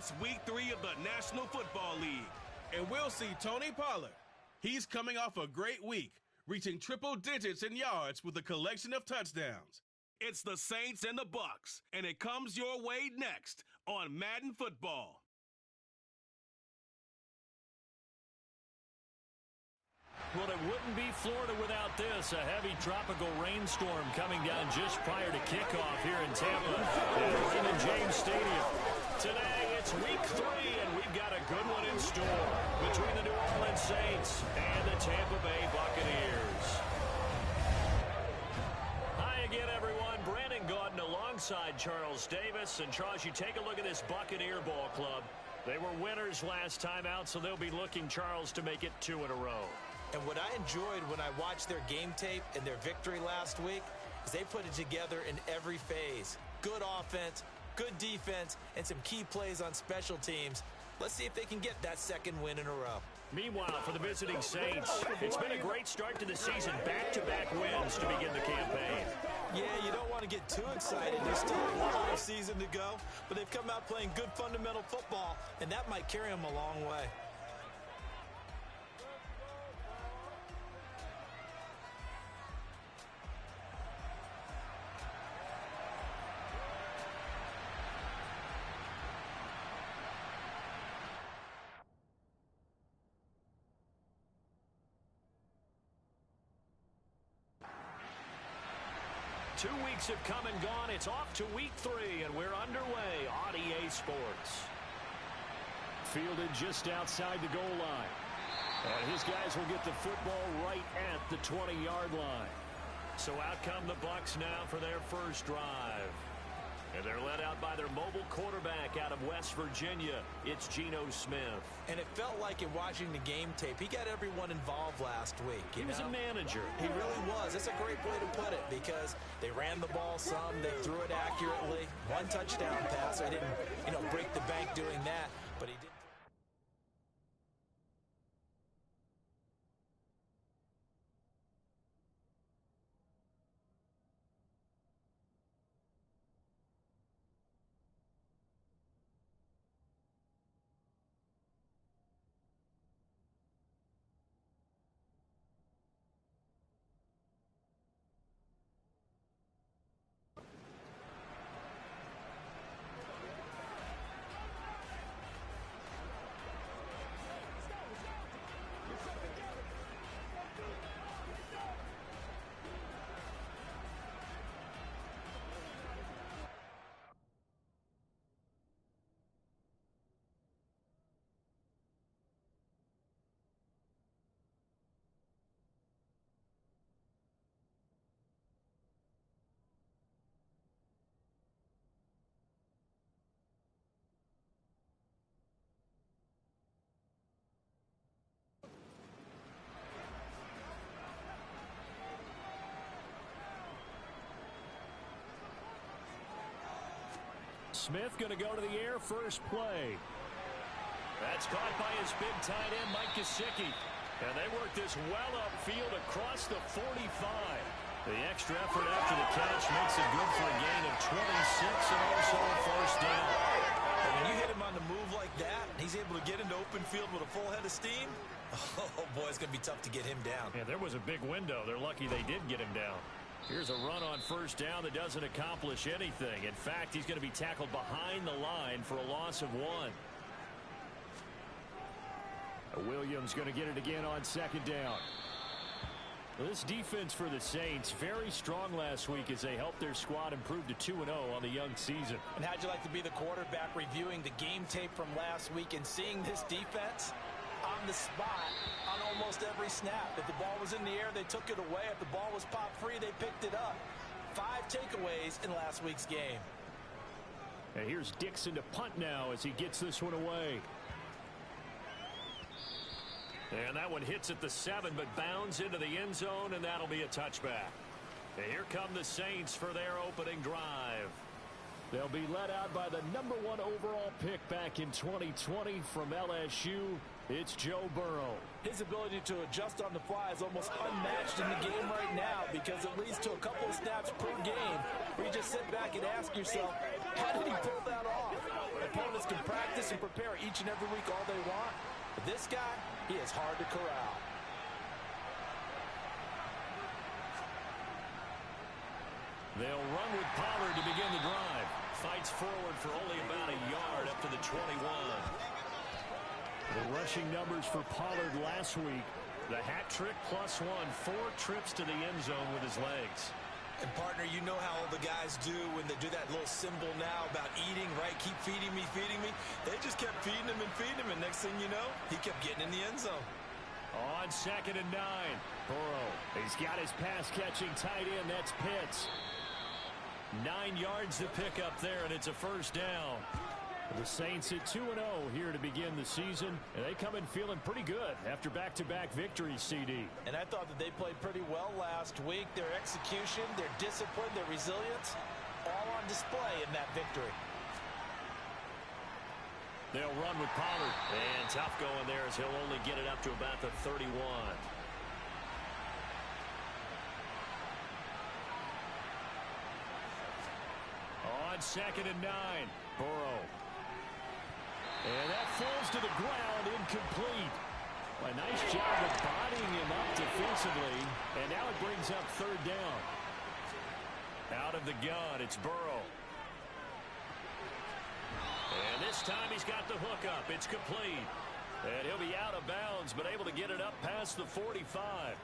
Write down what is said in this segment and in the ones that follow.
It's week 3 of the National Football League, and we'll see Tony Pollard. He's coming off a great week, reaching triple digits in yards with a collection of touchdowns. It's the Saints and the Bucs, and it comes your way next on Madden Football. Well, it wouldn't be Florida without this. A heavy tropical rainstorm coming down just prior to kickoff here in Tampa at Raymond James Stadium. Today, it's week 3, and we've got a good one in store between the New Orleans Saints and the Tampa Bay Buccaneers. Hi again, everyone. Brandon Gaudin alongside Charles Davis. And, Charles, you take a look at this Buccaneer ball club. They were winners last time out, so they'll be looking, Charles, to make it 2 in a row. And what I enjoyed when I watched their game tape and their victory last week is they put it together in every phase. Good offense, good defense, and some key plays on special teams. Let's see if they can get that second win in a row. Meanwhile, for the visiting Saints, it's been a great start to the season. Back-to-back wins to begin the campaign. Yeah, you don't want to get too excited. There's still a lot of season to go, but they've come out playing good fundamental football, and that might carry them a long way. Two weeks have come and gone. It's off to week 3, and we're underway on EA Sports. Fielded just outside the goal line. And his guys will get the football right at the 20-yard line. So out come the Bucs now for their first drive. And they're led out by their mobile quarterback out of West Virginia. It's Geno Smith. And it felt like in watching the game tape, he got everyone involved last week. He was a manager. He really was. That's a great way to put it because they ran the ball some, they threw it accurately. 1 touchdown pass. I didn't, break the bank doing that, but he did. Smith going to go to the air first play. That's caught by his big tight end, Mike Gesicki. And they work this well upfield across the 45. The extra effort after the catch makes it good for a gain of 26 and also a first down. And when you hit him on the move like that, he's able to get into open field with a full head of steam. Oh, boy, it's going to be tough to get him down. Yeah, there was a big window. They're lucky they did get him down. Here's a run on first down that doesn't accomplish anything. In fact, he's going to be tackled behind the line for a loss of 1. Williams going to get it again on second down. This defense for the Saints, very strong last week as they helped their squad improve to 2-0 on the young season. And how'd you like to be the quarterback reviewing the game tape from last week and seeing this defense on the spot on almost every snap? If the ball was in the air, they took it away. If the ball was popped free, they picked it up. 5 takeaways in last week's game. And here's Dixon to punt now as he gets this one away. And that one hits at the 7, but bounds into the end zone, and that'll be a touchback. And here come the Saints for their opening drive. They'll be led out by the #1 overall pick back in 2020 from LSU. It's Joe Burrow. His ability to adjust on the fly is almost unmatched in the game right now because it leads to a couple of snaps per game where you just sit back and ask yourself, how did he pull that off? Opponents can practice and prepare each and every week all they want, but this guy, he is hard to corral. They'll run with Pollard to begin the drive. Fights forward for only about a yard up to the 21. The rushing numbers for Pollard last week. The hat trick +1, 4 trips to the end zone with his legs. And partner, you know how all the guys do when they do that little symbol now about eating, right? Keep feeding me, feeding me. They just kept feeding him and feeding him, and next thing you know, he kept getting in the end zone. On 2nd and 9, Burrow. He's got his pass-catching tight end. That's Pitts. 9 yards to pick up there, and it's a first down. The Saints at 2-0 here to begin the season, and they come in feeling pretty good after back-to-back victories, CD. And I thought that they played pretty well last week. Their execution, their discipline, their resilience, all on display in that victory. They'll run with Pollard. And tough going there as he'll only get it up to about the 31. On 2nd and 9, Burrow. And that falls to the ground, incomplete. A nice job of bodying him up defensively, and now it brings up 3rd down. Out of the gun, it's Burrow. And this time he's got the hook up. It's complete. And he'll be out of bounds, but able to get it up past the 45.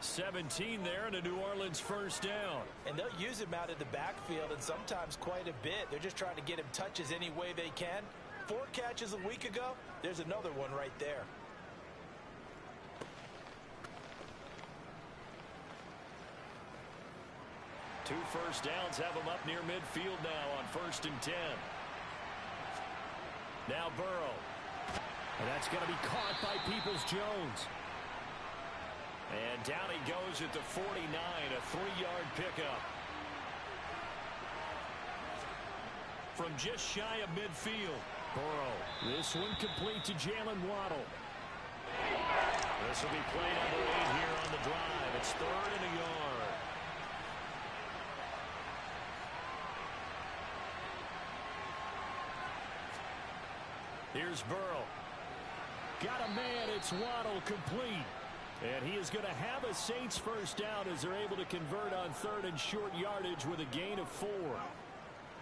17 there and a New Orleans first down. And they'll use him out in the backfield, and sometimes quite a bit. They're just trying to get him touches any way they can. 4 catches a week ago. There's another one right there. Two first downs have him up near midfield now on 1st and 10. Now Burrow. And that's going to be caught by Peoples-Jones. And down he goes at the 49, a 3-yard pickup. From just shy of midfield, Burrow. This one complete to Jalen Waddle. This will be play number 8 here on the drive. It's 3rd and a yard. Here's Burrow. Got a man, it's Waddle, complete. And he is going to have a Saints first down as they're able to convert on 3rd and short yardage with a gain of 4.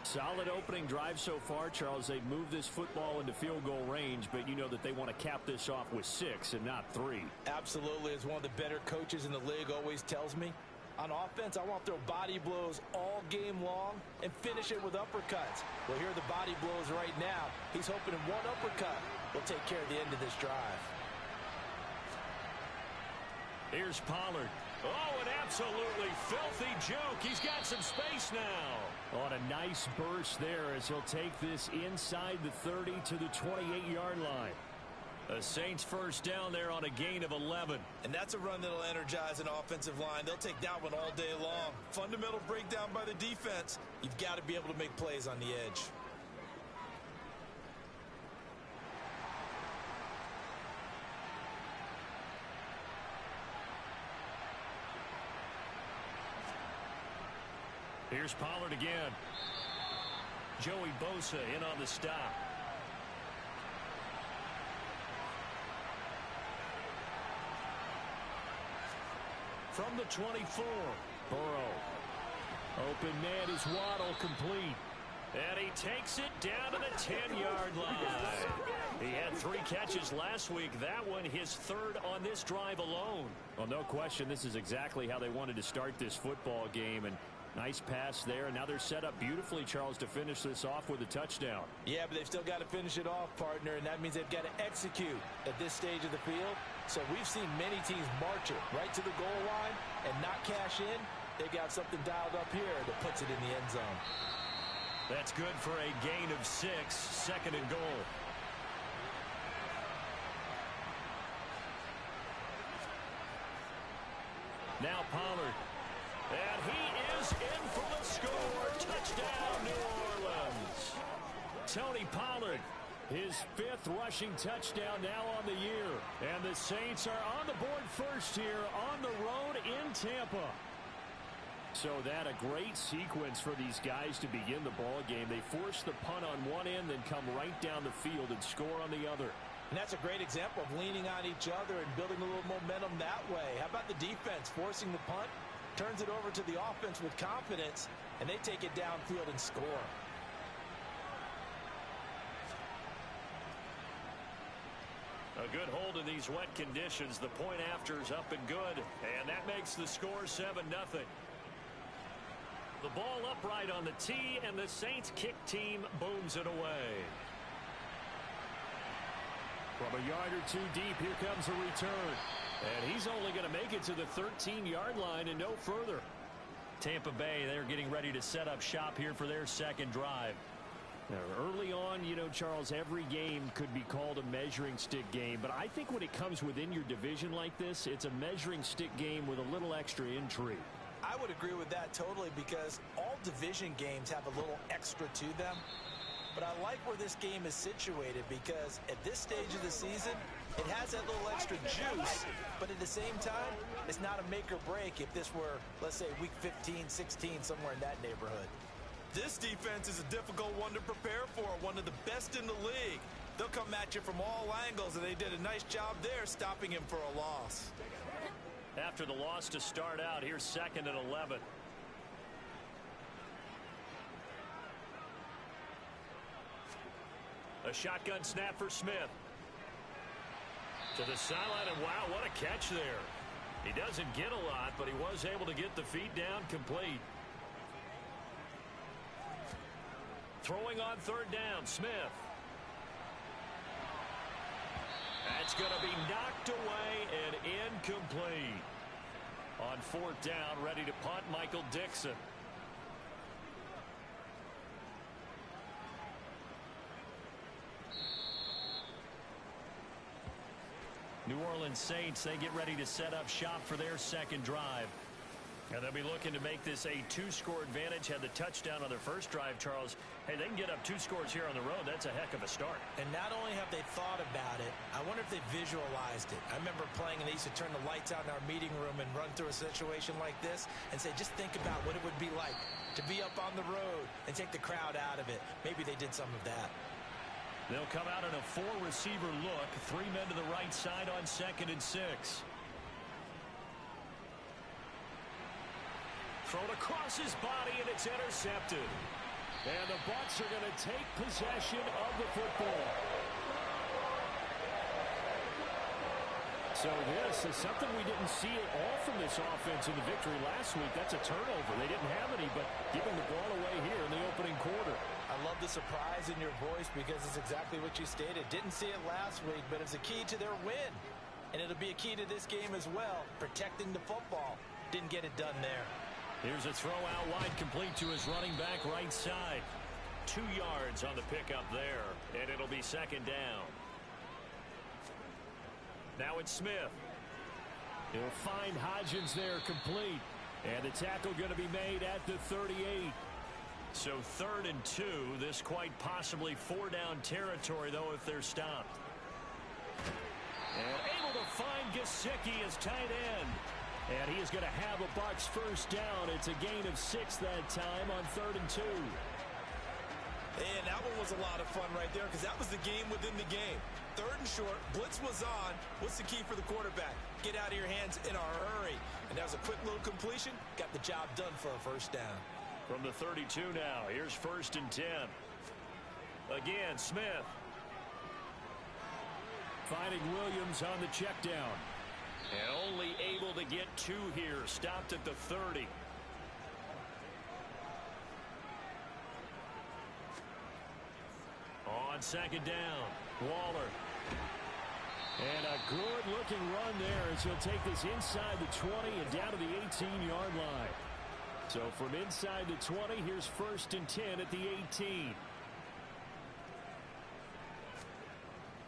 Solid opening drive so far, Charles. They've moved this football into field goal range, but you know that they want to cap this off with 6 and not 3. Absolutely, as one of the better coaches in the league always tells me. On offense, I want to throw body blows all game long and finish it with uppercuts. Well, here are the body blows right now. He's hoping in one uppercut will take care of the end of this drive. Here's Pollard. Oh, an absolutely filthy juke. He's got some space now. On a nice burst there as he'll take this inside the 30 to the 28-yard line. The Saints first down there on a gain of 11. And that's a run that'll energize an offensive line. They'll take that one all day long. Fundamental breakdown by the defense. You've got to be able to make plays on the edge. Here's Pollard again. Joey Bosa in on the stop. From the 24, Burrow. Open man is Waddle, complete. And he takes it down to the 10-yard line. He had 3 catches last week. That one his 3rd on this drive alone. Well, no question, this is exactly how they wanted to start this football game. And nice pass there. And now they're set up beautifully, Charles, to finish this off with a touchdown. Yeah, but they've still got to finish it off, partner, and that means they've got to execute at this stage of the field. So we've seen many teams march it right to the goal line and not cash in. They got something dialed up here that puts it in the end zone. That's good for a gain of 6, 2nd and goal. Now Pollard. And he is in for the score. Touchdown, New Orleans. Tony Pollard His 5th rushing touchdown now on the year. And the Saints are on the board first here on the road in Tampa. So that a great sequence for these guys to begin the ball game. They force the punt on one end, then come right down the field and score on the other. And that's a great example of leaning on each other and building a little momentum that way. How about the defense forcing the punt, turns it over to the offense with confidence, and they take it downfield and score. A good hold in these wet conditions. The point after is up and good, and that makes the score 7-0. The ball upright on the tee, and the Saints kick team booms it away. From a yard or two deep, here comes a return. And he's only going to make it to the 13-yard line and no further. Tampa Bay, they're getting ready to set up shop here for their second drive. Now, early on, you know, Charles, every game could be called a measuring stick game. But I think when it comes within your division like this, it's a measuring stick game with a little extra intrigue. I would agree with that totally because all division games have a little extra to them. But I like where this game is situated because at this stage of the season, it has that little extra juice. But at the same time, it's not a make or break if this were, let's say, week 15, 16, somewhere in that neighborhood. This defense is a difficult one to prepare for, one of the best in the league. They'll come at you from all angles, and they did a nice job there stopping him for a loss. After the loss to start out, here's 2nd and 11. A shotgun snap for Smith. To the sideline, and wow, what a catch there. He doesn't get a lot, but he was able to get the feet down complete. Throwing on 3rd down, Smith. That's going to be knocked away and incomplete. On 4th down, ready to punt, Michael Dixon. New Orleans Saints, they get ready to set up shop for their second drive. And they'll be looking to make this a 2-score advantage. Had the touchdown on their first drive, Charles. Hey, they can get up 2 scores here on the road. That's a heck of a start. And not only have they thought about it, I wonder if they visualized it. I remember playing, and they used to turn the lights out in our meeting room and run through a situation like this and say, just think about what it would be like to be up on the road and take the crowd out of it. Maybe they did some of that. They'll come out in a 4-receiver look. 3 men to the right side on 2nd and 6. Thrown across his body, and it's intercepted. And the Bucs are going to take possession of the football. So this is something we didn't see at all from this offense in the victory last week. That's a turnover. They didn't have any, but giving the ball away here in the opening quarter. I love the surprise in your voice because it's exactly what you stated. Didn't see it last week, but it's a key to their win. And it'll be a key to this game as well, protecting the football. Didn't get it done there. Here's a throw out wide, complete to his running back right side. 2 yards on the pickup there, and it'll be 2nd down. Now it's Smith. He'll find Hodgins there complete. And the tackle going to be made at the 38. So 3rd and 2. This quite possibly 4-down territory, though, if they're stopped. And able to find Gesicki as tight end. And he is going to have a Bucs first down. It's a gain of 6 that time on 3rd and 2. And that one was a lot of fun right there because that was the game within the game. 3rd and short, blitz was on. What's the key for the quarterback? Get out of your hands in a hurry. And that was a quick little completion. Got the job done for a first down. From the 32 now, here's 1st and 10. Again, Smith. Finding Williams on the check down. And only able to get 2 here. Stopped at the 30. On 2nd down, Waller. And a good-looking run there as he'll take this inside the 20 and down to the 18-yard line. So from inside the 20, here's 1st and 10 at the 18.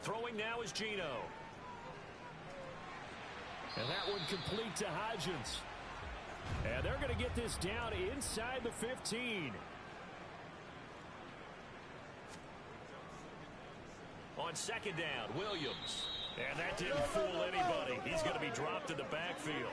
Throwing now is Geno. And that one complete to Hodgins. And they're going to get this down inside the 15. on second down. Williams. And that didn't fool anybody. He's going to be dropped in the backfield.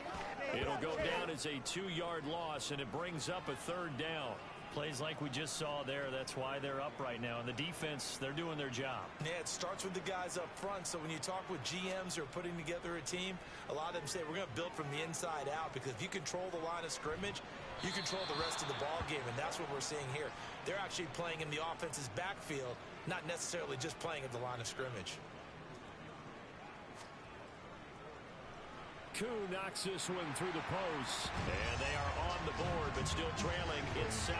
It'll go down as a 2-yard loss, and it brings up a third down. Plays like we just saw there, that's why they're up right now. And the defense, they're doing their job. Yeah, it starts with the guys up front. So when you talk with GMs who are putting together a team, a lot of them say we're going to build from the inside out, because if you control the line of scrimmage, you control the rest of the ball game, and that's what we're seeing here. They're actually playing in the offense's backfield, not necessarily just playing at the line of scrimmage. Koo knocks this one through the post, and they are on the board, but still trailing. It's 7-3.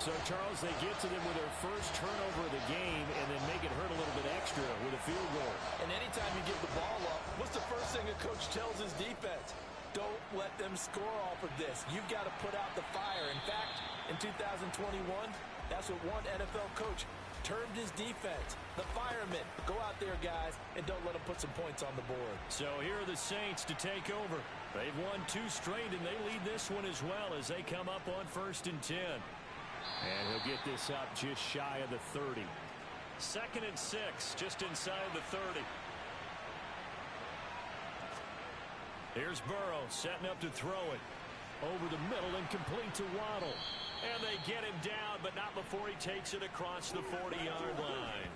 So, Charles, they get to them with their first turnover of the game and then make it hurt a little bit extra with a field goal. And anytime you give the ball up, what's the first thing a coach tells his defense? Don't let them score off of this. You've got to put out the fire. In fact, in 2021, that's what one NFL coach termed his defense, the firemen. Go out there, guys, and don't let them put some points on the board. So here are the Saints to take over. They've won 2 straight, and they lead this one as well as they come up on 1st and 10. And he'll get this up just shy of the 30. 2nd and 6, just inside the 30. Here's Burrow setting up to throw it. Over the middle and complete to Waddle. And they get him down, but not before he takes it across the 40-yard line.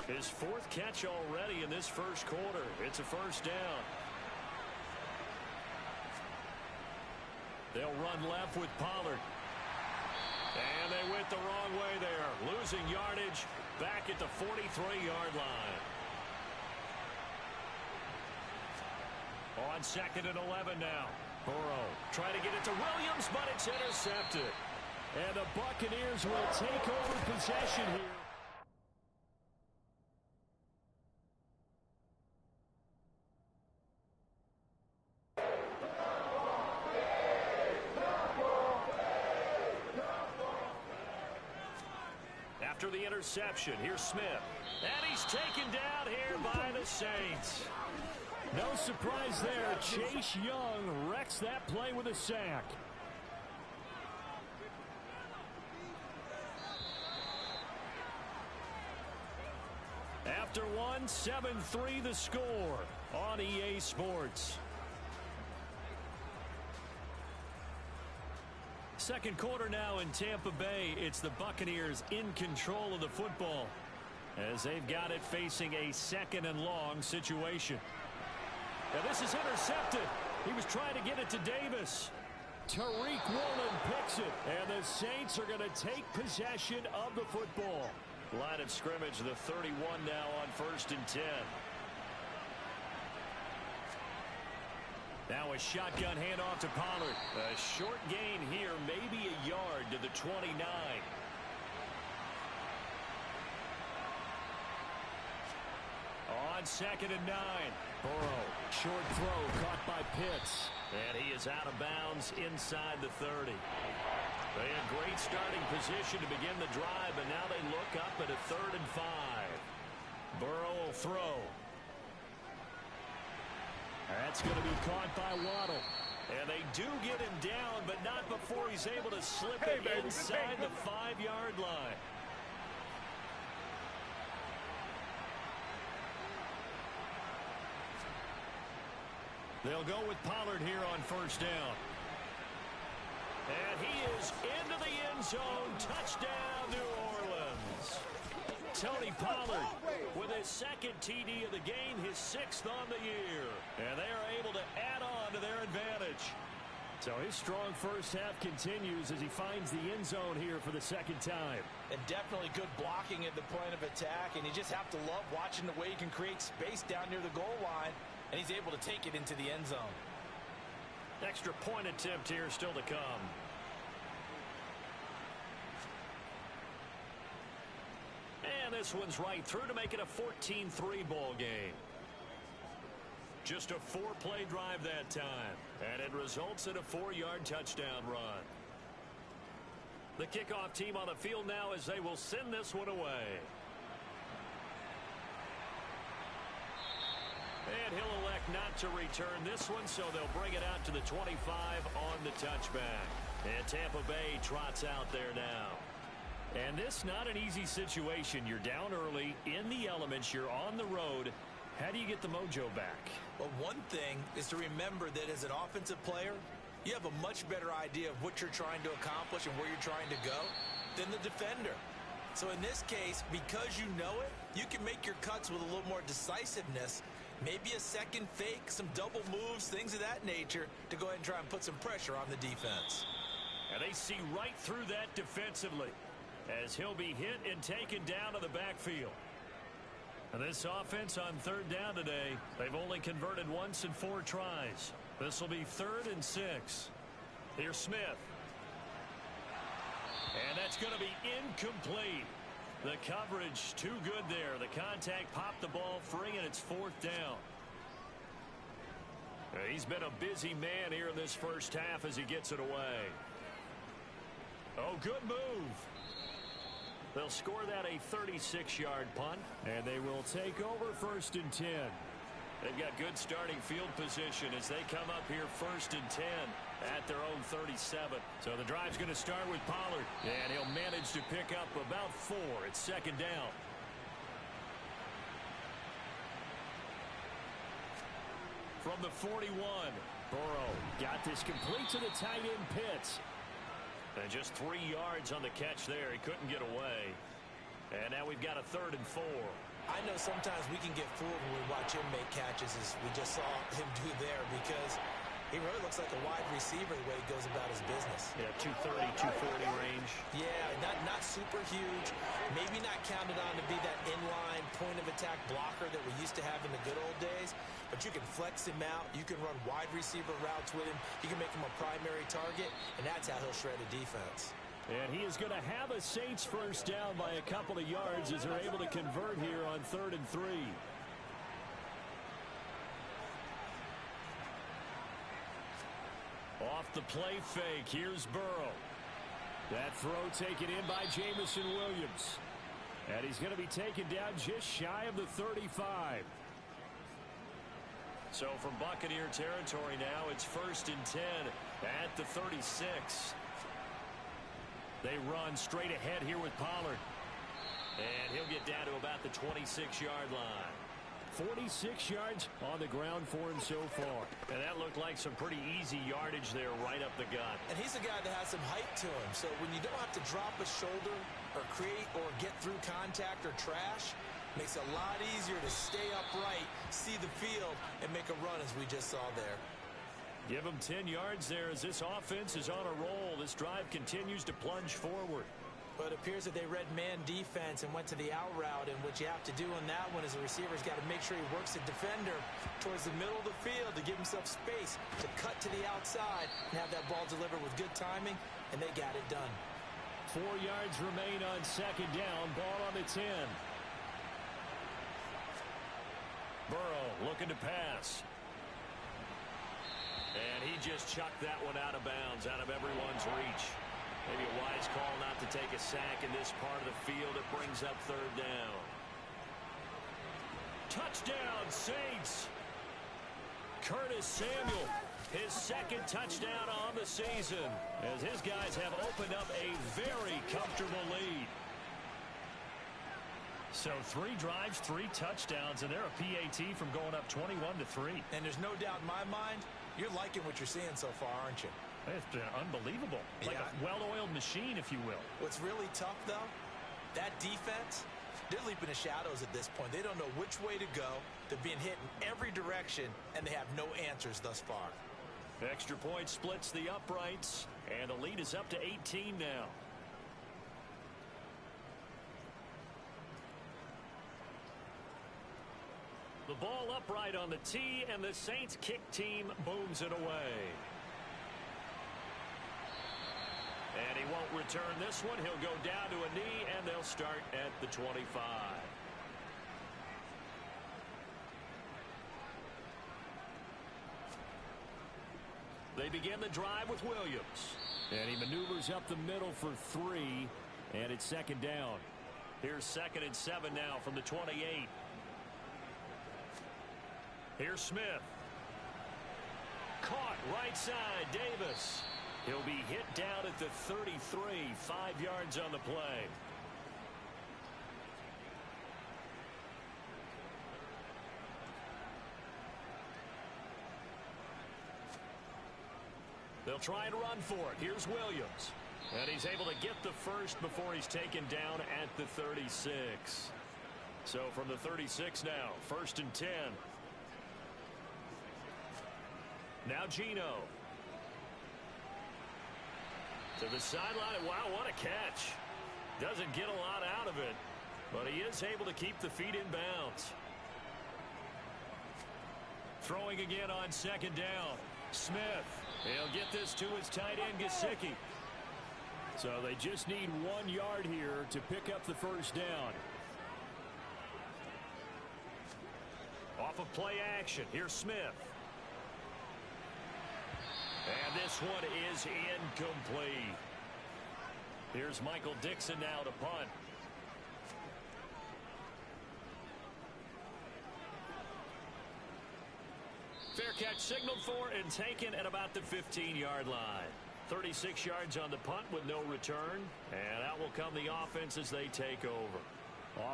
His 4th catch already in this first quarter. It's a first down. They'll run left with Pollard. And they went the wrong way there. Losing yardage back at the 43-yard line. On 2nd and 11 now. Burrow trying to get it to Williams, but it's intercepted. And the Buccaneers will take over possession here. After the interception, here's Smith. And he's taken down here by the Saints. No surprise there. Chase Young wrecks that play with a sack. After one, 7-3 the score on EA Sports. Second quarter now in Tampa Bay. It's the Buccaneers in control of the football as they've got it facing a 2nd and long situation. Now this is intercepted. He was trying to get it to Davis. Tariq Woolen picks it. And the Saints are going to take possession of the football. Line of scrimmage, the 31 now on 1st and 10. Now a shotgun handoff to Pollard. A short gain here, maybe a yard to the 29. On 2nd and 9. Burrow, short throw caught by Pitts. And he is out of bounds inside the 30. They had great starting position to begin the drive, but now they look up at a 3rd and 5. Burrow will throw. That's going to be caught by Waddle. And they do get him down, but not before he's able to slip it inside the 5-yard line. They'll go with Pollard here on 1st down. And he is into the end zone. Touchdown, New Orleans. Tony Pollard with his 2nd TD of the game, his 6th on the year. And they are able to add on to their advantage. So his strong first half continues as he finds the end zone here for the 2nd time. And definitely good blocking at the point of attack. And you just have to love watching the way he can create space down near the goal line. And he's able to take it into the end zone. Extra point attempt here still to come. And this one's right through to make it a 14-3 ball game. Just a 4-play drive that time. And it results in a 4-yard touchdown run. The kickoff team on the field now as they will send this one away. And he'll elect not to return this one, so they'll bring it out to the 25 on the touchback. And Tampa Bay trots out there now. And this not an easy situation. You're down early, in the elements, you're on the road. How do you get the mojo back? Well, one thing is to remember that as an offensive player, you have a much better idea of what you're trying to accomplish and where you're trying to go than the defender. So in this case, because you know it, you can make your cuts with a little more decisiveness, maybe a second fake, some double moves, things of that nature, to go ahead and try and put some pressure on the defense. And they see right through that defensively as he'll be hit and taken down to the backfield. And this offense on third down today, they've only converted once in 4 tries. This will be 3rd and 6. Here's Smith. And that's going to be incomplete. The coverage too good there. The contact popped the ball free, and it's 4th down. He's been a busy man here in this first half as he gets it away. Oh, good move. They'll score that a 36-yard punt, and they will take over 1st and 10. They've got good starting field position as they come up here 1st and 10 at their own 37. So the drive's going to start with Pollard, and he'll manage to pick up about 4. It's 2nd down. From the 41, Burrow got this complete to the tight end Pitts. And just 3 yards on the catch there. He couldn't get away. And now we've got a 3rd and 4. I know sometimes we can get fooled when we watch him make catches, as we just saw him do there, because he really looks like a wide receiver the way he goes about his business. Yeah, 230, 240 range. Yeah, not super huge. Maybe not counted on to be that inline point-of-attack blocker that we used to have in the good old days. But you can flex him out. You can run wide receiver routes with him. You can make him a primary target, and that's how he'll shred a defense. And he is going to have a Saints first down by a couple of yards as they're able to convert here on 3rd and 3. Off the play fake, here's Burrow. That throw taken in by Jamison Williams. And he's going to be taken down just shy of the 35. So from Buccaneer territory now, it's 1st and 10 at the 36. They run straight ahead here with Pollard. And he'll get down to about the 26-yard line. 46 yards on the ground for him so far. And that looked like some pretty easy yardage there right up the gut. And he's a guy that has some height to him. So when you don't have to drop a shoulder or create or get through contact or trash, makes it a lot easier to stay upright, see the field, and make a run as we just saw there. Give him 10 yards there as this offense is on a roll. This drive continues to plunge forward. But it appears that they read man defense and went to the out route, and what you have to do on that one is the receiver's got to make sure he works the defender towards the middle of the field to give himself space to cut to the outside and have that ball delivered with good timing, and they got it done. 4 yards remain on 2nd down. Ball on the 10. Burrow looking to pass. And he just chucked that one out of bounds, out of everyone's reach. Maybe a wise call not to take a sack in this part of the field. It brings up 3rd down. Touchdown, Saints. Curtis Samuel, his 2nd touchdown on the season, as his guys have opened up a very comfortable lead. So 3 drives, 3 touchdowns, and they're a PAT from going up 21-3. And there's no doubt in my mind, you're liking what you're seeing so far, aren't you? It's been unbelievable. Like a well-oiled machine, if you will. What's really tough, though, that defense, they're leaping the shadows at this point. They don't know which way to go. They're being hit in every direction, and they have no answers thus far. Extra point splits the uprights, and the lead is up to 18 now. The ball upright on the tee, and the Saints kick team booms it away. And he won't return this one. He'll go down to a knee, and they'll start at the 25. They begin the drive with Williams. And he maneuvers up the middle for 3, and it's 2nd down. Here's 2nd and 7 now from the 28. Here's Smith. Caught right side, Davis. He'll be hit down at the 33, 5 yards on the play. They'll try and run for it. Here's Williams. And he's able to get the first before he's taken down at the 36. So from the 36 now, 1st and 10. Now Geno. To the sideline. Wow, what a catch. Doesn't get a lot out of it, but he is able to keep the feet in bounds. Throwing again on 2nd down. Smith. He'll get this to his tight end, Gesicki. So they just need 1 yard here to pick up the 1st down. Off of play action. Here's Smith. And this one is incomplete. Here's Michael Dixon now to punt. Fair catch signaled for and taken at about the 15-yard line. 36 yards on the punt with no return. And out will come the offense as they take over.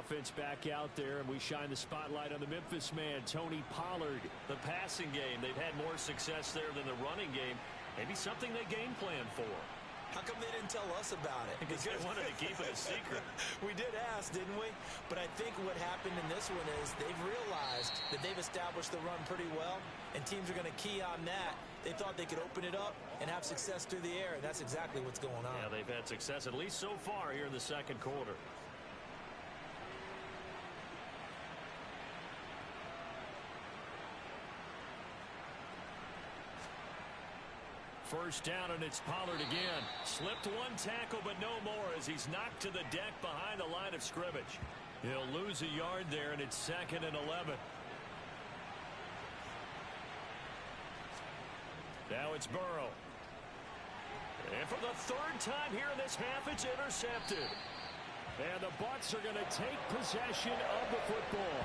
Offense back out there, and we shine the spotlight on the Memphis man, Tony Pollard. The passing game, they've had more success there than the running game. Maybe something they game plan for. How come they didn't tell us about it? Because they wanted to keep it a secret. We did ask, didn't we? But I think what happened in this one is they've realized that they've established the run pretty well, and teams are going to key on that. They thought they could open it up and have success through the air, and that's exactly what's going on. Yeah, they've had success at least so far here in the 2nd quarter. First down, and it's Pollard again. Slipped one tackle, but no more as he's knocked to the deck behind the line of scrimmage. He'll lose a yard there, and it's 2nd and 11. Now it's Burrow. And for the 3rd time here in this half, it's intercepted. And the Bucs are going to take possession of the football.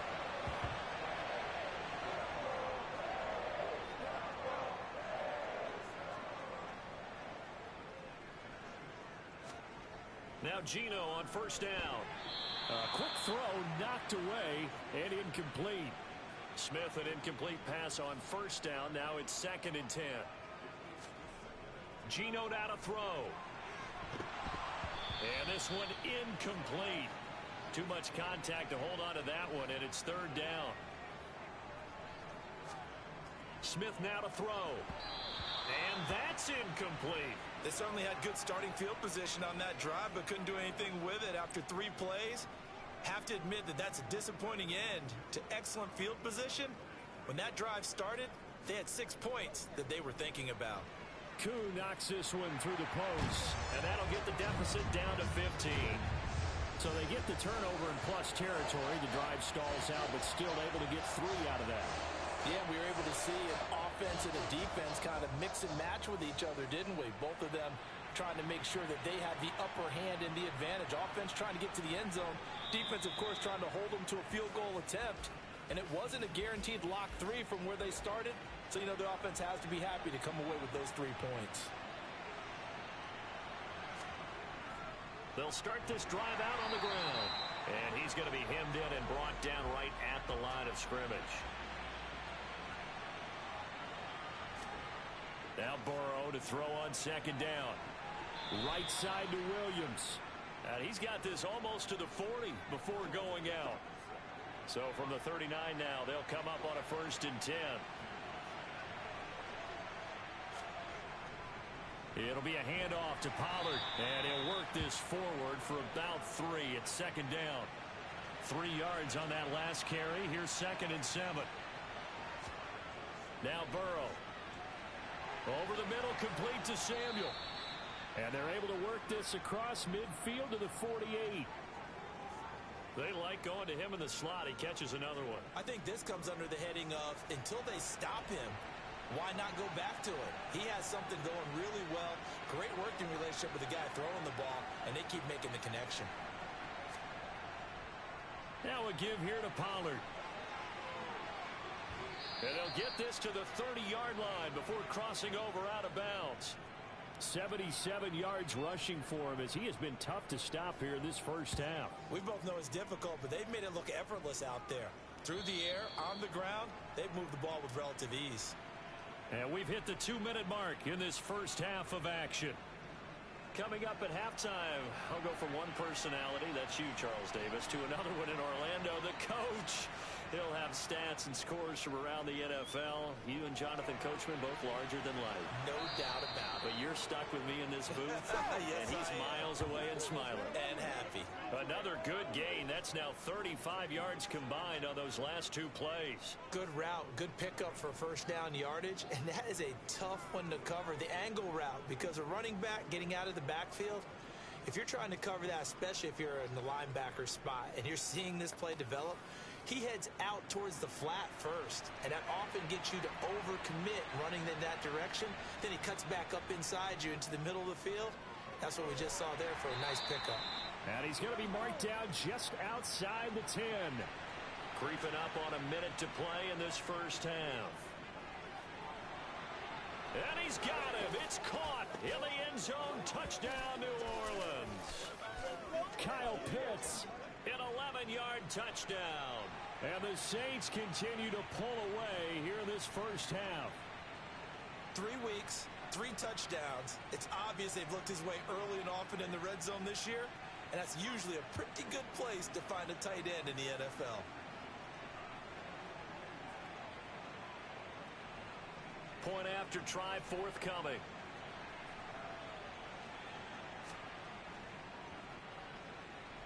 Now Geno on 1st down. A quick throw knocked away and incomplete. Smith, an incomplete pass on 1st down. Now it's 2nd and 10. Geno now to throw. And this one incomplete. Too much contact to hold on to that one, and it's 3rd down. Smith now to throw. And that's incomplete. They certainly had good starting field position on that drive, but couldn't do anything with it after 3 plays. Have to admit that that's a disappointing end to excellent field position. When that drive started, they had 6 points that they were thinking about. Koo knocks this one through the post, and that'll get the deficit down to 15. So they get the turnover in plus territory. The drive stalls out, but still able to get 3 out of that. Yeah, we were able to see an offense and a defense kind of mix and match with each other, didn't we? Both of them trying to make sure that they had the upper hand and the advantage. Offense trying to get to the end zone. Defense, of course, trying to hold them to a field goal attempt. And it wasn't a guaranteed lock 3 from where they started. So, you know, the offense has to be happy to come away with those 3 points. They'll start this drive out on the ground. And he's going to be hemmed in and brought down right at the line of scrimmage. Now Burrow to throw on 2nd down. Right side to Williams. And he's got this almost to the 40 before going out. So from the 39 now, they'll come up on a 1st and 10. It'll be a handoff to Pollard. And he'll work this forward for about 3 at 2nd down. 3 yards on that last carry. Here's 2nd and 7. Now Burrow. Over the middle, complete to Samuel. And they're able to work this across midfield to the 48. They like going to him in the slot. He catches another one. I think this comes under the heading of, until they stop him, why not go back to it? He has something going really well. Great working relationship with the guy throwing the ball, and they keep making the connection. Now a give here to Pollard. And they'll get this to the 30-yard line before crossing over out of bounds. 77 yards rushing for him as he has been tough to stop here in this first half. We both know it's difficult, but they've made it look effortless out there. Through the air, on the ground, they've moved the ball with relative ease. And we've hit the 2-minute mark in this first half of action. Coming up at halftime, I'll go from one personality, that's you, Charles Davis, to another one in Orlando, the coach. He'll have stats and scores from around the NFL. You and Jonathan Coachman both larger than life. No doubt about it. But you're stuck with me in this booth, yes, and he's miles away and smiling. And happy. Another good gain. That's now 35 yards combined on those last two plays. Good route, good pickup for first down yardage, and that is a tough one to cover. The angle route, because a running back getting out of the backfield, if you're trying to cover that, especially if you're in the linebacker spot and you're seeing this play develop, he heads out towards the flat first, and that often gets you to overcommit running in that direction. Then he cuts back up inside you into the middle of the field. That's what we just saw there for a nice pickup. And he's going to be marked down just outside the 10. Creeping up on a minute to play in this first half. And he's got him. It's caught in the end zone. Touchdown, New Orleans. Kyle Pitts, an 11-yard touchdown. And the Saints continue to pull away here in this first half. 3 weeks, 3 touchdowns. It's obvious they've looked his way early and often in the red zone this year, and that's usually a pretty good place to find a tight end in the NFL. Point after try forthcoming.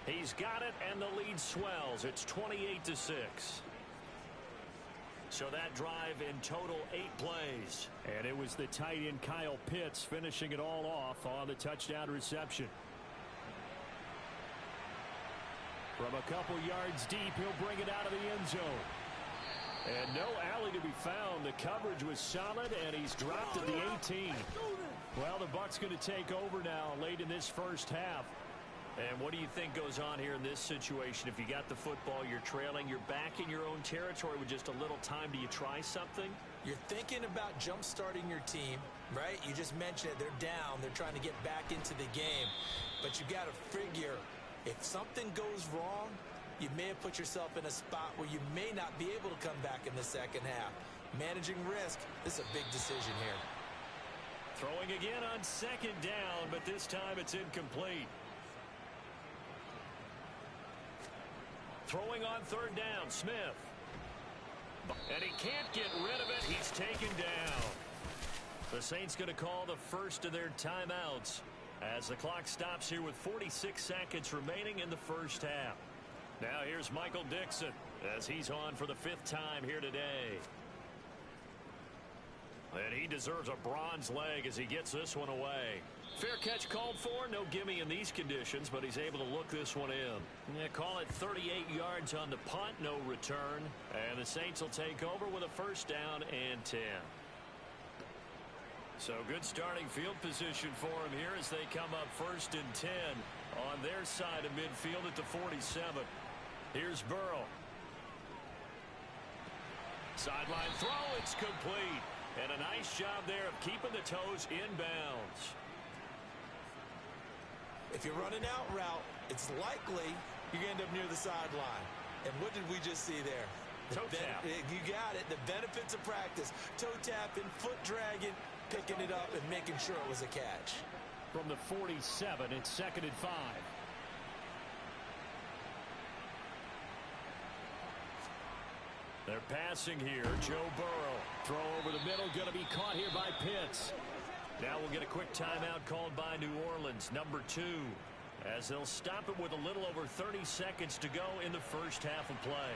He's got it, and the lead swells. It's 28-6. So that drive in total 8 plays. And it was the tight end Kyle Pitts finishing it all off on the touchdown reception. From a couple yards deep, he'll bring it out of the end zone. And no alley to be found. The coverage was solid, and he's dropped at the 18. Well, the Bucs going to take over now late in this first half. And what do you think goes on here in this situation? If you got the football, you're trailing, you're back in your own territory with just a little time. Do you try something? You're thinking about jump-starting your team, right? You just mentioned it. They're down. They're trying to get back into the game. But you got to figure, if something goes wrong, you may have put yourself in a spot where you may not be able to come back in the second half. Managing risk, this is a big decision here. Throwing again on second down, but this time it's incomplete. Throwing on third down, Smith. And he can't get rid of it. He's taken down. The Saints going to call the first of their timeouts as the clock stops here with 46 seconds remaining in the first half. Now here's Michael Dixon as he's on for the 5th time here today. And he deserves a bronze leg as he gets this one away. Fair catch called for. No gimme in these conditions, but he's able to look this one in. Yeah, call it 38 yards on the punt. No return. And the Saints will take over with a first down and 10. So good starting field position for him here as they come up 1st and 10 on their side of midfield at the 47. Here's Burrow. Sideline throw. It's complete. And a nice job there of keeping the toes inbounds. If you're running out route, it's likely you're going to end up near the sideline. And what did we just see there? Toe tap. You got it. The benefits of practice. Toe tapping, foot dragging, picking it up, and making sure it was a catch. From the 47, it's 2nd and 5. They're passing here. Joe Burrow. Throw over the middle. Going to be caught here by Pitts. Now we'll get a quick timeout called by New Orleans, number 2, as they'll stop it with a little over 30 seconds to go in the first half of play.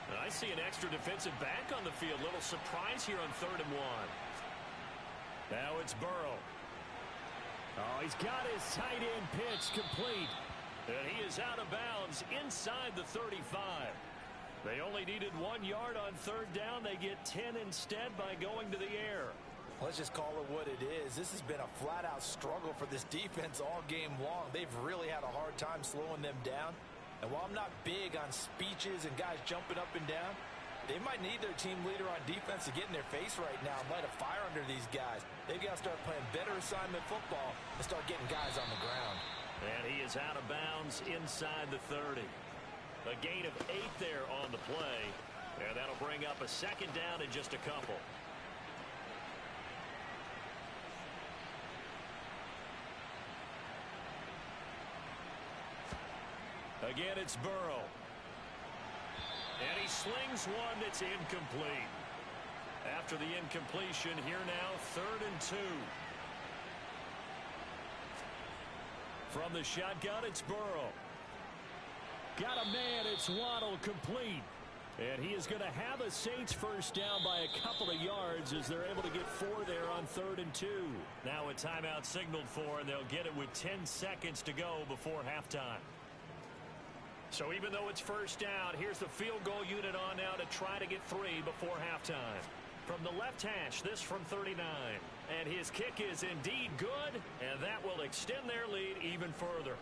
And I see an extra defensive back on the field. Little surprise here on 3rd and 1. Now it's Burrow. Oh, he's got his tight end pitch complete. And he is out of bounds inside the 35. They only needed 1 yard on 3rd down. They get 10 instead by going to the air. Let's just call it what it is. This has been a flat-out struggle for this defense all game long. They've really had a hard time slowing them down. And while I'm not big on speeches and guys jumping up and down, They might need their team leader on defense to get in their face right now and light a fire under these guys. They've got to start playing better assignment football and start getting guys on the ground. And he is out of bounds inside the 30. A gain of 8 there on the play. And that'll bring up a second down in just a couple. Again, it's Burrow. And he slings one that's incomplete. After the incompletion, here now, 3rd and 2. From the shotgun, it's Burrow. Got a man, it's Waddle, complete. And he is going to have a Saints first down by a couple of yards as they're able to get 4 there on 3rd and 2. Now a timeout signaled for, and they'll get it with 10 seconds to go before halftime. So even though it's first down, here's the field goal unit on now to try to get 3 before halftime. From the left hash, this from 39. And his kick is indeed good, and that will extend their lead even further.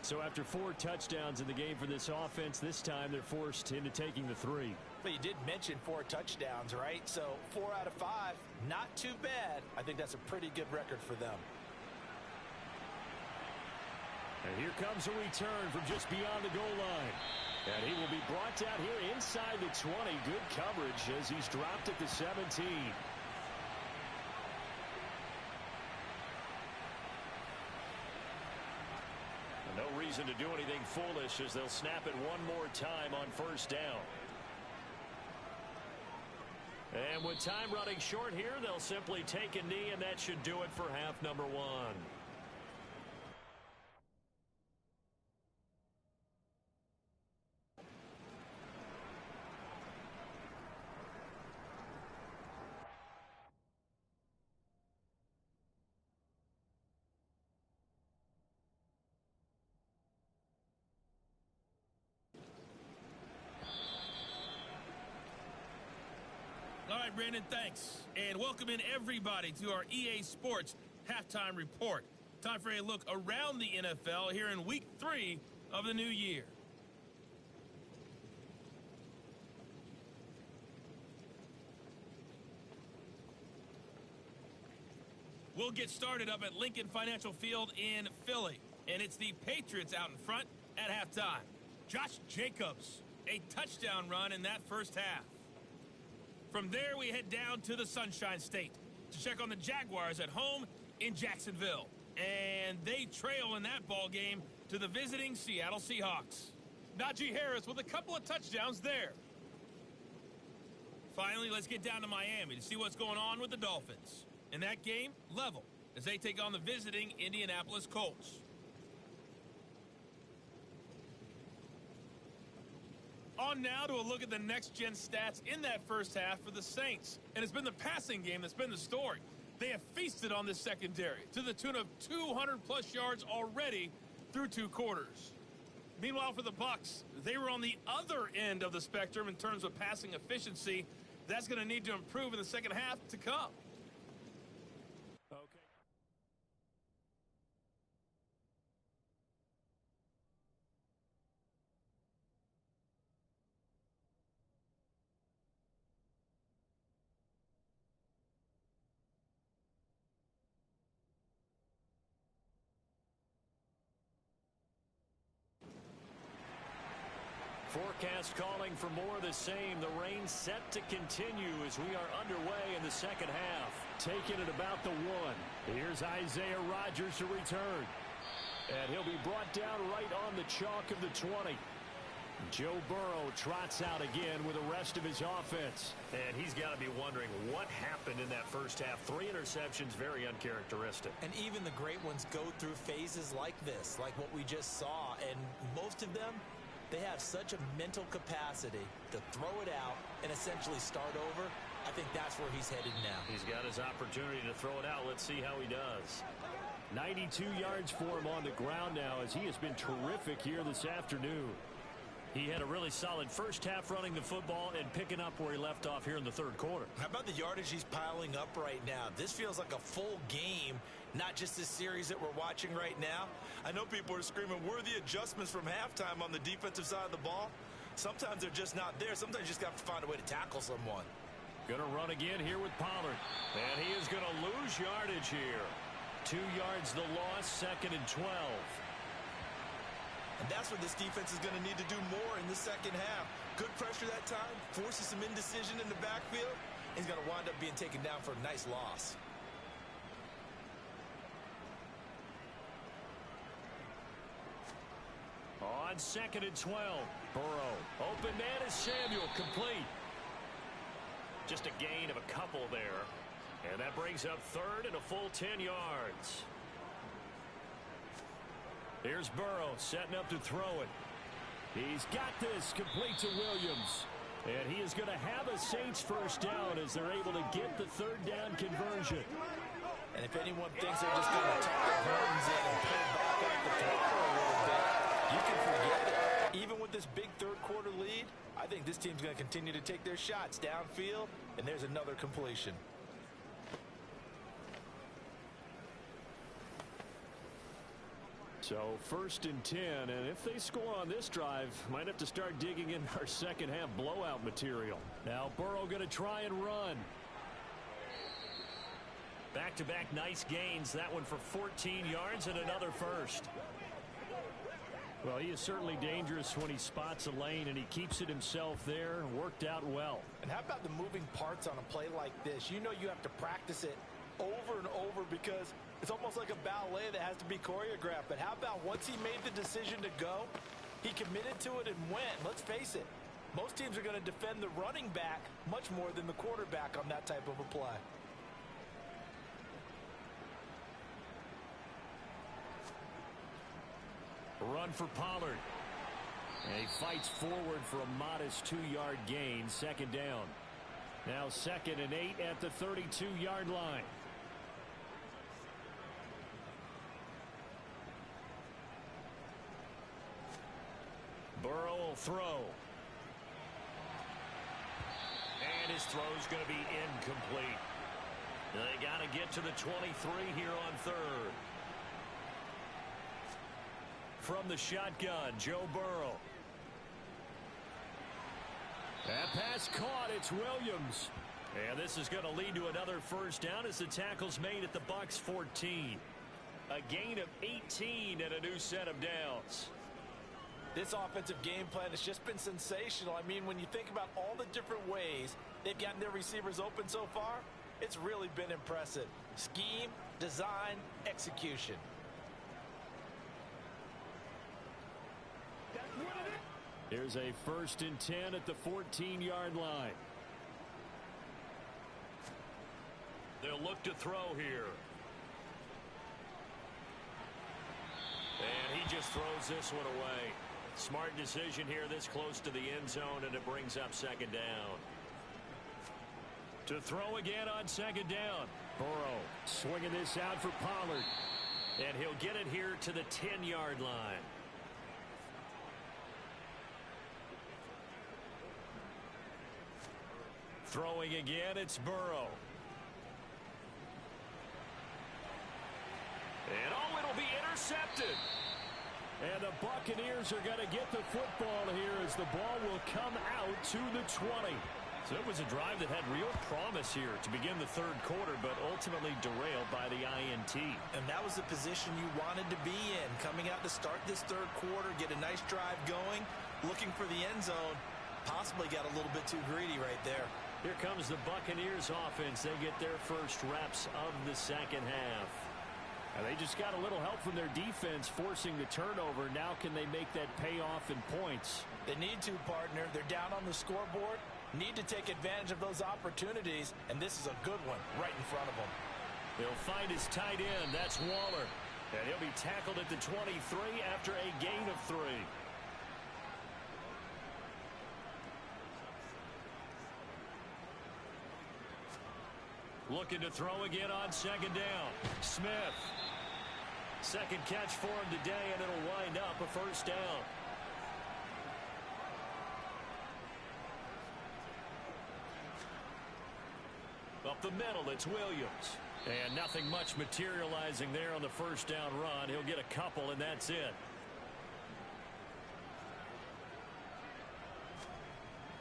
So after 4 touchdowns in the game for this offense, this time they're forced into taking the 3. But you did mention 4 touchdowns, right? So 4 out of 5, not too bad. I think that's a pretty good record for them. And here comes a return from just beyond the goal line. And he will be brought down here inside the 20. Good coverage as he's dropped at the 17. No reason to do anything foolish as they'll snap it one more time on first down. And with time running short here, they'll simply take a knee, and that should do it for half number 1. All right, Brandon, thanks. And welcome in everybody to our EA Sports Halftime Report. Time for a look around the NFL here in Week 3 of the new year. We'll get started up at Lincoln Financial Field in Philly. And it's the Patriots out in front at halftime. Josh Jacobs, a touchdown run in that first half. From there, we head down to the Sunshine State to check on the Jaguars at home in Jacksonville. And they trail in that ball game to the visiting Seattle Seahawks. Najee Harris with a couple of touchdowns there. Finally, let's get down to Miami to see what's going on with the Dolphins. In that game, level, as they take on the visiting Indianapolis Colts. On now to a look at the next-gen stats in that first half for the Saints. And it's been the passing game that's been the story. They have feasted on this secondary to the tune of 200-plus yards already through 2 quarters. Meanwhile, for the Bucs, they were on the other end of the spectrum in terms of passing efficiency. That's going to need to improve in the second half to come. Forecast calling for more of the same. The rain set to continue as we are underway in the second half. Taking it about the 1. Here's Isaiah Rodgers to return. And he'll be brought down right on the chalk of the 20. Joe Burrow trots out again with the rest of his offense. And he's got to be wondering what happened in that first half. 3 interceptions, very uncharacteristic. And even the great ones go through phases like this, like what we just saw. And most of them, they have such a mental capacity to throw it out and essentially start over. I think that's where he's headed now. He's got his opportunity to throw it out. Let's see how he does. 92 yards for him on the ground now as he has been terrific here this afternoon. He had a really solid first half running the football and picking up where he left off here in the third quarter. How about the yardage he's piling up right now? This feels like a full game, not just this series that we're watching right now. I know people are screaming, where are the adjustments from halftime on the defensive side of the ball? Sometimes they're just not there. Sometimes you just got to find a way to tackle someone. Going to run again here with Pollard. And he is going to lose yardage here. 2 yards the loss, 2nd and 12. And that's what this defense is going to need to do more in the second half. Good pressure that time, forces some indecision in the backfield. He's going to wind up being taken down for a nice loss. On 2nd and 12, Burrow. Open man is Samuel, complete. Just a gain of a couple there. And that brings up 3rd and a full 10 yards. Here's Burrow setting up to throw it. He's got this, complete to Williams. And he is going to have a Saints first down as they're able to get the 3rd down conversion. And if anyone thinks they're just going to tuck their burdens in and pull back up the throttle a little bit, you can forget it. Even with this big 3rd quarter lead, I think this team's going to continue to take their shots downfield, and there's another completion. So 1st and 10, and if they score on this drive, might have to start digging in our second half blowout material. Now Burrow going to try and run. Back-to-back nice gains. That one for 14 yards and another first. Well, he is certainly dangerous when he spots a lane, and he keeps it himself there. Worked out well. And how about the moving parts on a play like this? You know you have to practice it over and over because it's almost like a ballet that has to be choreographed. But how about once he made the decision to go, he committed to it and went. Let's face it, most teams are going to defend the running back much more than the quarterback on that type of a play. Run for Pollard. And he fights forward for a modest 2-yard gain, 2nd down. Now 2nd and 8 at the 32-yard line. Burrow will throw. And his throw's going to be incomplete. They got to get to the 23 here on 3rd. From the shotgun, Joe Burrow. That pass caught. It's Williams. And this is going to lead to another first down as the tackle's made at the Bucs 14. A gain of 18 and a new set of downs. This offensive game plan has just been sensational. I mean, when you think about all the different ways they've gotten their receivers open so far, it's really been impressive. Scheme, design, execution. Here's a 1st and 10 at the 14-yard line. They'll look to throw here. And he just throws this one away. Smart decision here this close to the end zone, and it brings up 2nd down. To throw again on 2nd down. Burrow swinging this out for Pollard. And he'll get it here to the 10-yard line. Throwing again, it's Burrow. And oh, it'll be intercepted. And the Buccaneers are going to get the football here as the ball will come out to the 20. So it was a drive that had real promise here to begin the 3rd quarter, but ultimately derailed by the INT. And that was the position you wanted to be in. Coming out to start this 3rd quarter, get a nice drive going, looking for the end zone. Possibly got a little bit too greedy right there. Here comes the Buccaneers offense. They get their first reps of the second half. And they just got a little help from their defense forcing the turnover. Now can they make that pay off in points? They need to, partner. They're down on the scoreboard. Need to take advantage of those opportunities. And this is a good one right in front of them. He'll find his tight end. That's Waller. And he'll be tackled at the 23 after a gain of 3. Looking to throw again on 2nd down. Smith. 2nd catch for him today, and it'll wind up a first down. Up the middle, it's Williams. And nothing much materializing there on the first down run. He'll get a couple, and that's it.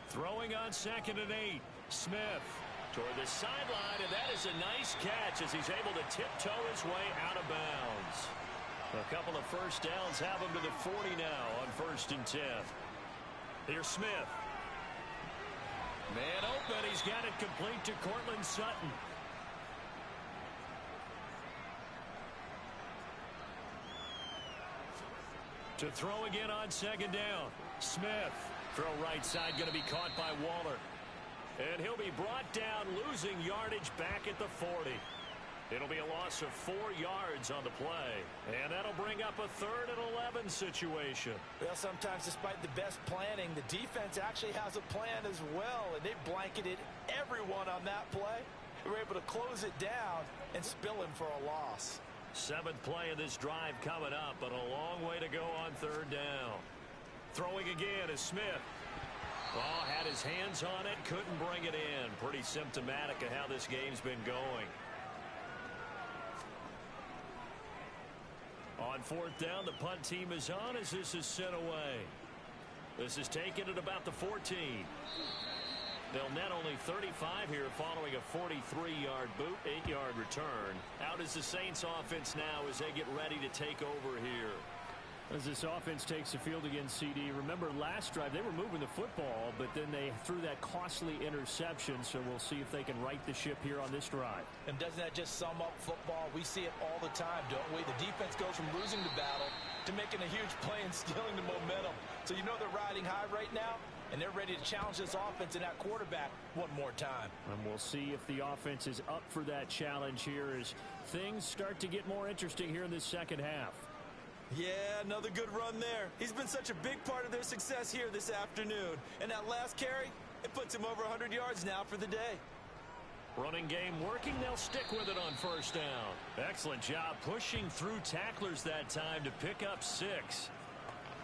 Throwing on 2nd and 8. Smith toward the sideline, and that is a nice catch as he's able to tiptoe his way out of bounds. A couple of first downs have him to the 40 now on 1st and 10. Here's Smith. Man open. He's got it complete to Cortland Sutton. To throw again on 2nd down. Smith. Throw right side going to be caught by Waller. And he'll be brought down, losing yardage back at the 40. It'll be a loss of 4 yards on the play. And that'll bring up a 3rd and 11 situation. Well, sometimes despite the best planning, the defense actually has a plan as well. And they blanketed everyone on that play. They were able to close it down and spill him for a loss. 7th play of this drive coming up, but a long way to go on 3rd down. Throwing again is Smith. Oh, had his hands on it, couldn't bring it in. Pretty symptomatic of how this game's been going. On 4th down, the punt team is on as this is sent away. This is taken at about the 14. They'll net only 35 here following a 43-yard boot, 8-yard return. Out is the Saints offense now as they get ready to take over here. As this offense takes the field against CD, remember last drive they were moving the football, but then they threw that costly interception, so we'll see if they can right the ship here on this drive. And doesn't that just sum up football? We see it all the time, don't we? The defense goes from losing the battle to making a huge play and stealing the momentum. So you know they're riding high right now, and they're ready to challenge this offense and that quarterback one more time. And we'll see if the offense is up for that challenge here as things start to get more interesting here in this second half. Yeah, another good run there. He's been such a big part of their success here this afternoon. And that last carry, it puts him over 100 yards now for the day. Running game working. They'll stick with it on 1st down. Excellent job pushing through tacklers that time to pick up 6.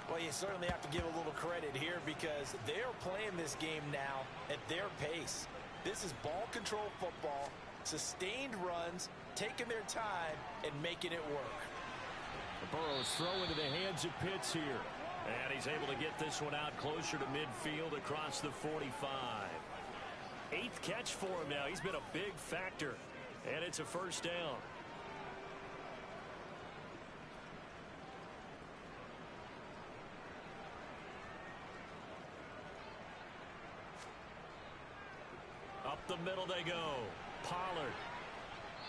Well, you certainly have to give a little credit here because they're playing this game now at their pace. This is ball control football, sustained runs, taking their time, and making it work. Burrow's throw into the hands of Pitts here. And he's able to get this one out closer to midfield across the 45. 8th catch for him now. He's been a big factor. And it's a 1st down. Up the middle they go. Pollard.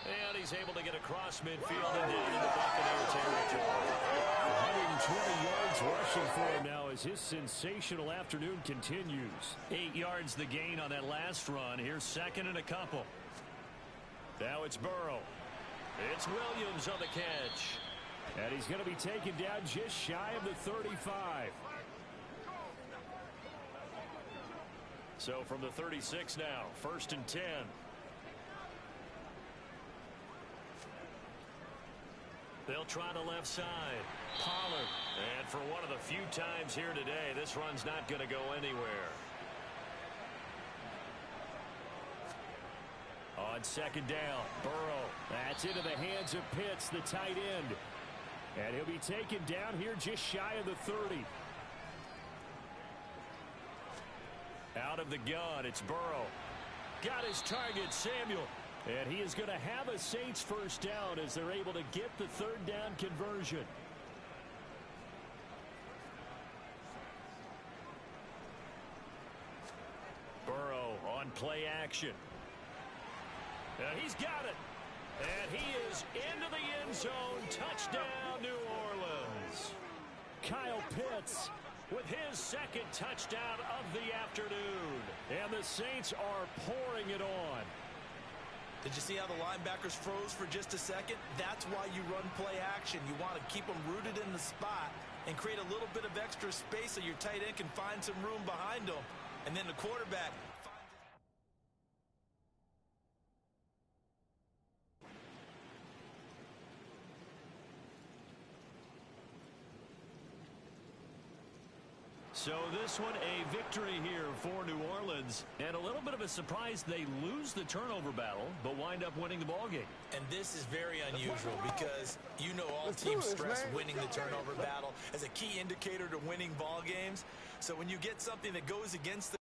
And he's able to get across midfield and down into Buccaneer territory. 120 yards rushing for him now as his sensational afternoon continues. 8 yards the gain on that last run. Here's 2nd and a couple. Now it's Burrow. It's Williams on the catch. And he's going to be taken down just shy of the 35. So from the 36 now, 1st and 10. They'll try the left side. Pollard. And for one of the few times here today, this run's not going to go anywhere. On 2nd down, Burrow. That's into the hands of Pitts, the tight end. And he'll be taken down here just shy of the 30. Out of the gun, it's Burrow. Got his target, Samuel. And he is going to have a Saints 1st down as they're able to get the 3rd down conversion. Burrow on play action. And he's got it. And he is into the end zone. Touchdown, New Orleans. Kyle Pitts with his 2nd touchdown of the afternoon. And the Saints are pouring it on. Did you see how the linebackers froze for just a second? That's why you run play action. You want to keep them rooted in the spot and create a little bit of extra space so your tight end can find some room behind them. And then the quarterback So this one a victory here for New Orleans. And a little bit of a surprise they lose the turnover battle, but wind up winning the ballgame. And this is very unusual because you know all teams stress winning the turnover battle as a key indicator to winning ball games. So when you get something that goes against the